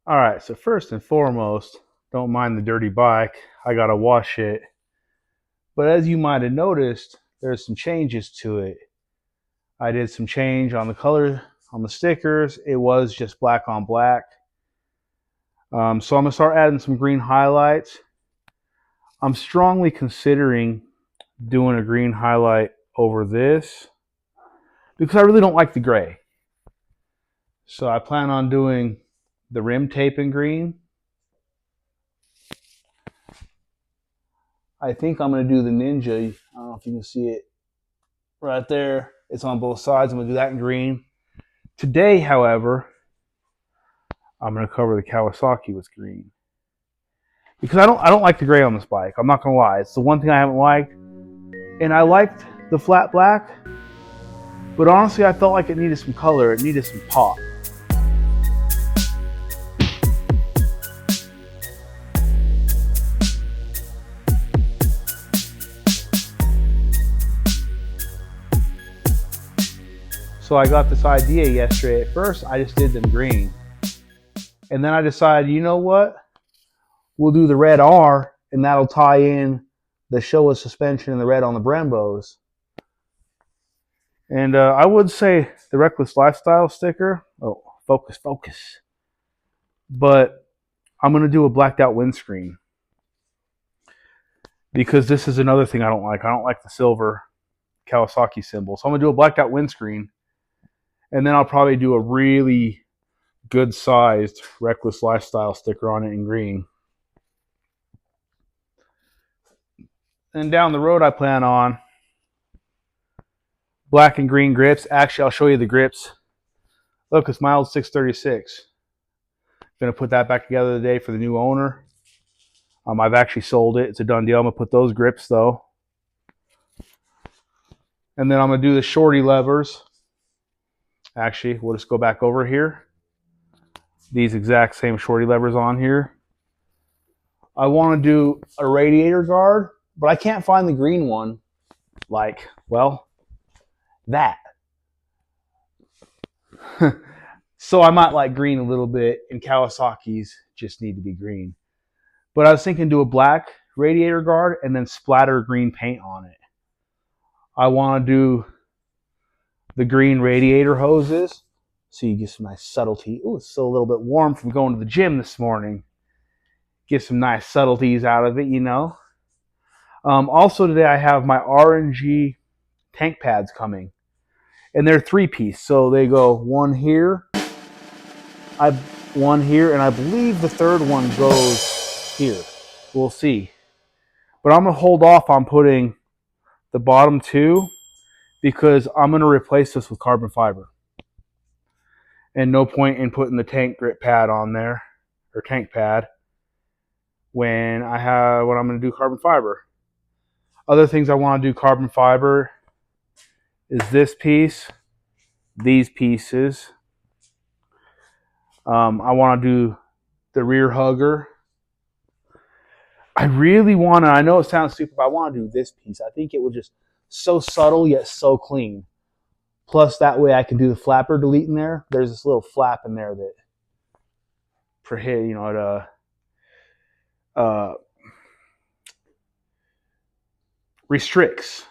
All right, so first and foremost, don't mind the dirty bike. I gotta wash it. But as you might have noticed, there's some changes to it. I did some change on the color on the stickers. It was just black on black. So I'm gonna start adding some green highlights. I'm strongly considering doing a green highlight over this because I really don't like the gray. So I plan on doing the rim tape in green. I think I'm going to do the Ninja. I don't know if you can see it right there. It's on both sides. I'm going to do that in green. Today, however, I'm going to cover the Kawasaki with green. Because I don't like the gray on this bike. I'm not going to lie. It's the one thing I haven't liked. And I liked the flat black. But honestly, I felt like it needed some color. It needed some pop. So I got this idea yesterday. At first, I just did them green. And then I decided, you know what? We'll do the red R, and that'll tie in the Showa suspension and the red on the Brembos. And I would say the Reckless Lifestyle sticker. Oh, focus. But I'm going to do a blacked out windscreen. Because this is another thing I don't like. I don't like the silver Kawasaki symbol. So I'm going to do a blacked out windscreen. And then I'll probably do a really good sized Reckless Lifestyle sticker on it in green. And down the road I plan on black and green grips. Actually, I'll show you the grips. Look, it's my old 636. Gonna put that back together today for the new owner. I've actually sold it. It's a done deal. I'm gonna put those grips though. And then I'm gonna do the shorty levers. Actually, we'll just go back over here. These exact same shorty levers on here. I want to do a radiator guard, but I can't find the green one. Like, well, that. So I might like green a little bit, and Kawasaki's just need to be green. But I was thinking do a black radiator guard and then splatter green paint on it. I want to do the green radiator hoses, so you get some nice subtlety. Oh, it's still a little bit warm from going to the gym this morning. Get some nice subtleties out of it, you know. Also today I have my RNG tank pads coming. And they're 3-piece, so they go one here, one here, and I believe the third one goes here. We'll see. But I'm going to hold off on putting the bottom two because I'm going to replace this with carbon fiber. And no point in putting the tank grip pad on there, or tank pad, when I'm going to do carbon fiber. Other things I want to do carbon fiber is this piece, these pieces. I want to do the rear hugger. I really want to, I know it sounds stupid, but I want to do this piece. I think it would just so subtle yet so clean. Plus that way I can do the flapper delete in there. There's this little flap in there that restricts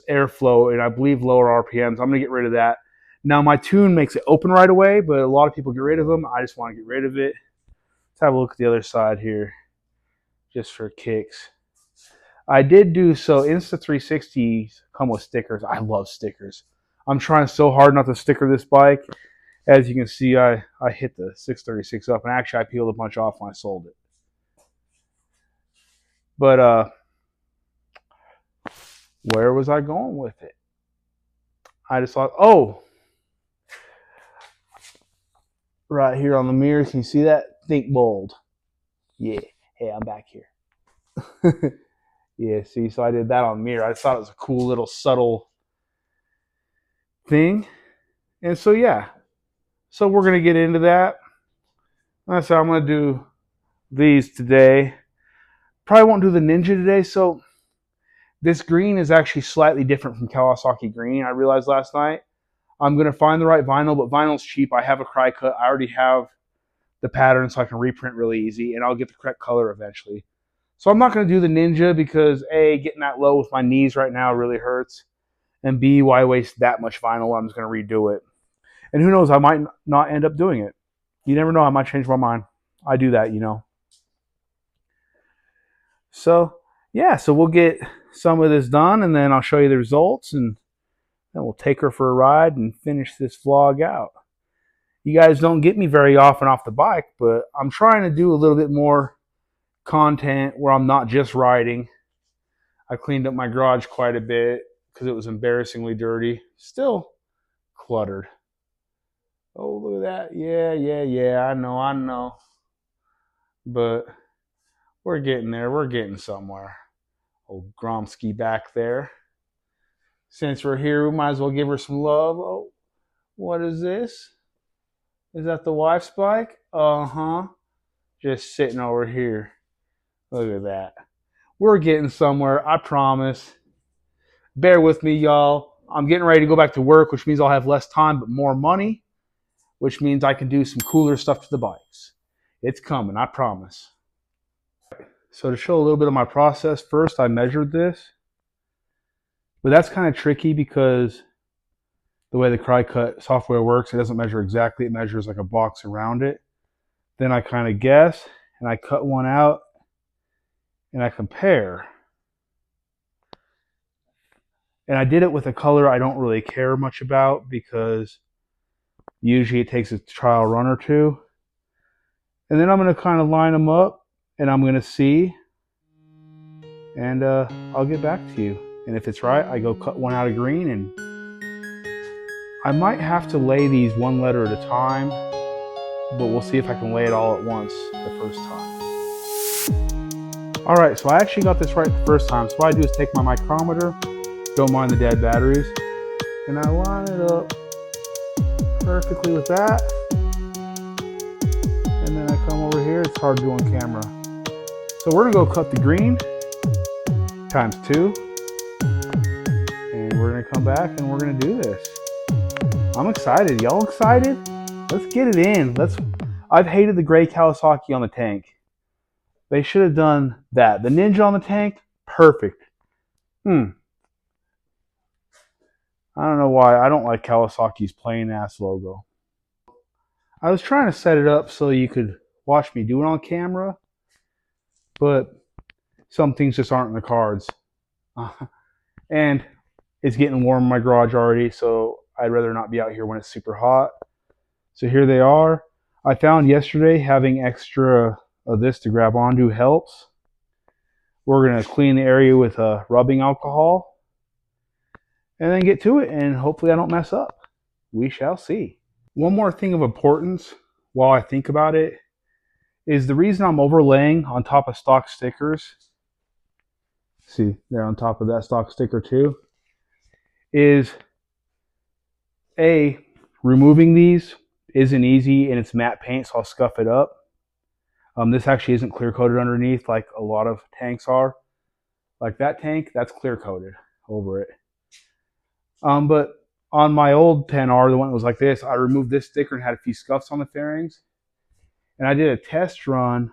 airflow and I believe lower RPMs. I'm going to get rid of that. Now my tune makes it open right away, but a lot of people get rid of them. I just want to get rid of it. Let's have a look at the other side here, just for kicks. I did do so. Insta360 come with stickers. I love stickers. I'm trying so hard not to sticker this bike. As you can see, I hit the 636 up, and actually I peeled a bunch off when I sold it. But where was I going with it? I just thought, oh, right here on the mirror, can you see that? Think bold. Yeah. Hey, I'm back here. Yeah, see, so I did that on the mirror. I just thought it was a cool little subtle thing. And so, yeah. So we're going to get into that. So I'm going to do these today. Probably won't do the Ninja today. So this green is actually slightly different from Kawasaki green. I realized last night. I'm going to find the right vinyl, but vinyl's cheap. I have a cry cut. I already have the pattern so I can reprint really easy, and I'll get the correct color eventually. So I'm not going to do the Ninja because A, getting that low with my knees right now really hurts, and B, why waste that much vinyl? I'm just going to redo it. And who knows, I might not end up doing it. You never know, I might change my mind. I do that, you know. So, yeah, so we'll get some of this done, and then I'll show you the results, and then we'll take her for a ride and finish this vlog out. You guys don't get me very often off the bike, but I'm trying to do a little bit more content where I'm not just riding. I cleaned up my garage quite a bit because it was embarrassingly dirty. Still cluttered. Oh, look at that. Yeah. I know. But we're getting there. We're getting somewhere. Old Gromsky back there. Since we're here, we might as well give her some love. Oh, what is this? Is that the wife's bike? Uh-huh. Just sitting over here. Look at that. We're getting somewhere, I promise. Bear with me, y'all. I'm getting ready to go back to work, which means I'll have less time but more money, which means I can do some cooler stuff to the bikes. It's coming, I promise. So to show a little bit of my process, first I measured this. But that's kind of tricky because the way the CryCut software works, it doesn't measure exactly. It measures like a box around it. Then I kind of guess, and I cut one out, and I compare. And I did it with a color I don't really care much about because usually it takes a trial run or two. And then I'm going to kind of line them up, and I'm going to see, and I'll get back to you. And if it's right, I go cut one out of green, and I might have to lay these one letter at a time, but we'll see if I can lay it all at once the first time. All right, so I actually got this right the first time. So what I do is take my micrometer, don't mind the dead batteries, and I line it up perfectly with that. And then I come over here. It's hard to do on camera. So we're gonna go cut the green times 2, and we're gonna come back and we're gonna do this. I'm excited. Y'all excited? Let's get it in. I've hated the gray Kawasaki on the tank. They should have done that. The Ninja on the tank, perfect. I don't know why. I don't like Kawasaki's plain ass logo. I was trying to set it up so you could watch me do it on camera, but some things just aren't in the cards. And it's getting warm in my garage already, so I'd rather not be out here when it's super hot. So here they are. I found yesterday having extra of this to grab onto helps. We're going to clean the area with rubbing alcohol and then get to it, and hopefully I don't mess up. We shall see. One more thing of importance while I think about it is the reason I'm overlaying on top of stock stickers. See, they're on top of that stock sticker too. Is A, removing these isn't easy and it's matte paint, so I'll scuff it up. This actually isn't clear coated underneath like a lot of tanks are. Like that tank, that's clear coated over it. But on my old 10R, the one that was like this, I removed this sticker and had a few scuffs on the fairings. And I did a test run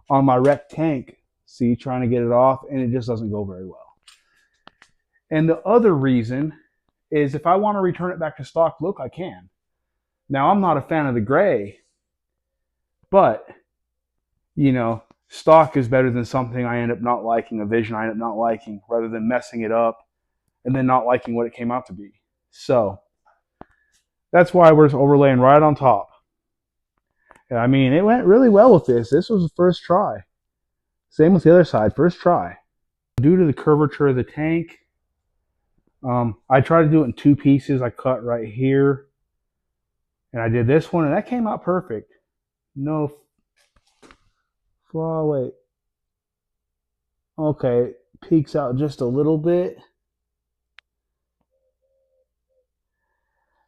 on my wrecked tank, see, trying to get it off, and it just doesn't go very well. And the other reason is if I want to return it back to stock look, I can. Now, I'm not a fan of the gray, but, you know, stock is better than something I end up not liking, a vision I end up not liking, rather than messing it up and then not liking what it came out to be. So that's why we're just overlaying right on top. I mean, it went really well with this. This was the first try. Same with the other side, first try. Due to the curvature of the tank, I tried to do it in 2 pieces. I cut right here, and I did this one, and that came out perfect. No flaw, wait. Okay, peeks out just a little bit.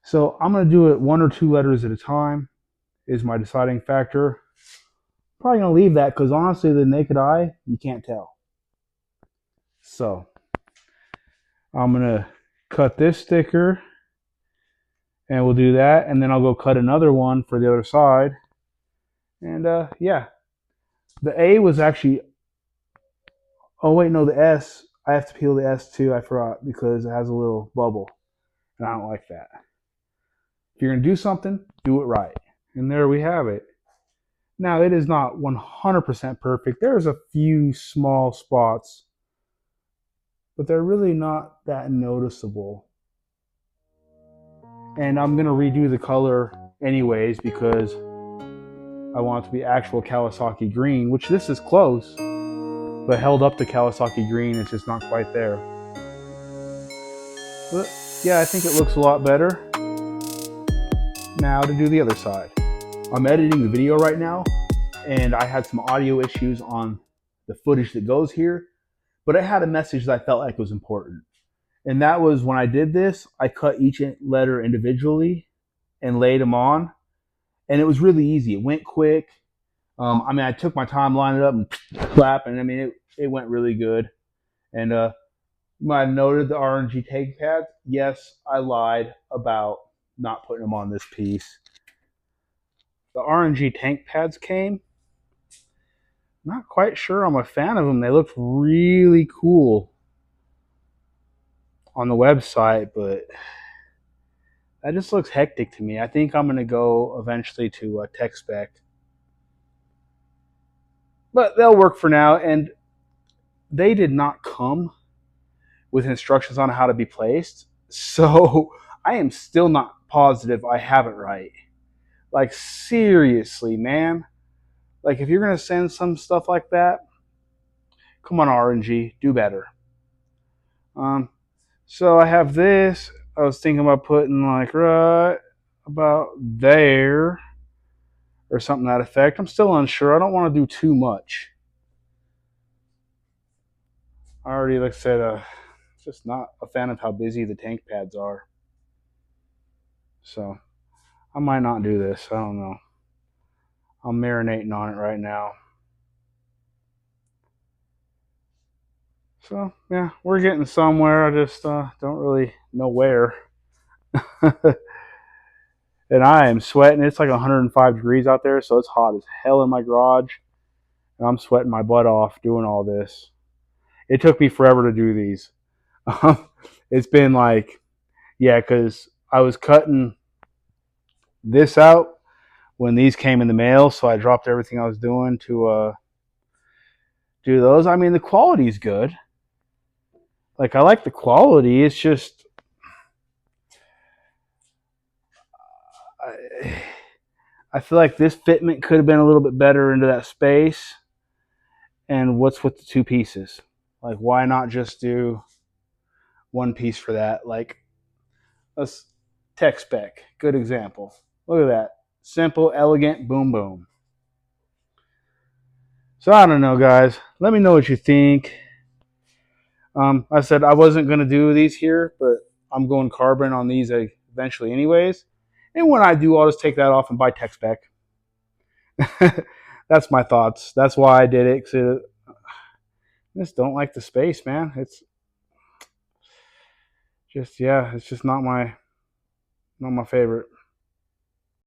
So I'm going to do it 1 or 2 letters at a time is my deciding factor. Probably going to leave that because honestly, the naked eye, you can't tell. So I'm going to cut this sticker and we'll do that. And then I'll go cut another one for the other side. And yeah, the A was actually, oh wait, no, the S, I have to peel the S too, I forgot, because it has a little bubble, and I don't like that. If you're going to do something, do it right. And there we have it. Now, it is not 100% perfect. There's a few small spots, but they're really not that noticeable. And I'm going to redo the color anyways because I want it to be actual Kawasaki green, which this is close, but held up to Kawasaki green, it's just not quite there. But yeah, I think it looks a lot better. Now to do the other side. I'm editing the video right now, and I had some audio issues on the footage that goes here, but it had a message that I felt like was important. And that was when I did this, I cut each letter individually and laid them on, and it was really easy. It went quick. I mean, I took my time, lined it up, and clap, and I mean, it went really good. And when I noted the RNG tank pads, yes, I lied about not putting them on this piece. The RNG tank pads came. Not quite sure I'm a fan of them. They looked really cool on the website, but that just looks hectic to me. I think I'm going to go eventually to tech spec. But they'll work for now, and they did not come with instructions on how to be placed. So I am still not positive I have it right. Like, seriously, man. Like, if you're going to send some stuff like that, come on, RNG, do better. So I have this. I was thinking about putting like right about there or something to that effect. I'm still unsure. I don't want to do too much. I already, like I said, just not a fan of how busy the tank pads are. So I might not do this. I don't know. I'm marinating on it right now. So yeah, we're getting somewhere. I just don't really know where. And I am sweating. It's like 105 degrees out there, so it's hot as hell in my garage. And I'm sweating my butt off doing all this. It took me forever to do these. It's been like, yeah, because I was cutting this out when these came in the mail, so I dropped everything I was doing to do those. I mean, the quality's good. Like, I like the quality. It's just, I feel like this fitment could have been a little bit better into that space. And what's with the two pieces? Like, why not just do one piece for that? Like, let's tech spec. Good example. Look at that. Simple, elegant, boom, boom. So I don't know, guys. Let me know what you think. I said I wasn't going to do these here, but I'm going carbon on these eventually anyways. And when I do, I'll just take that off and buy tech spec. That's my thoughts. That's why I did it. Cause I just don't like the space, man. It's just, yeah, it's just not my favorite.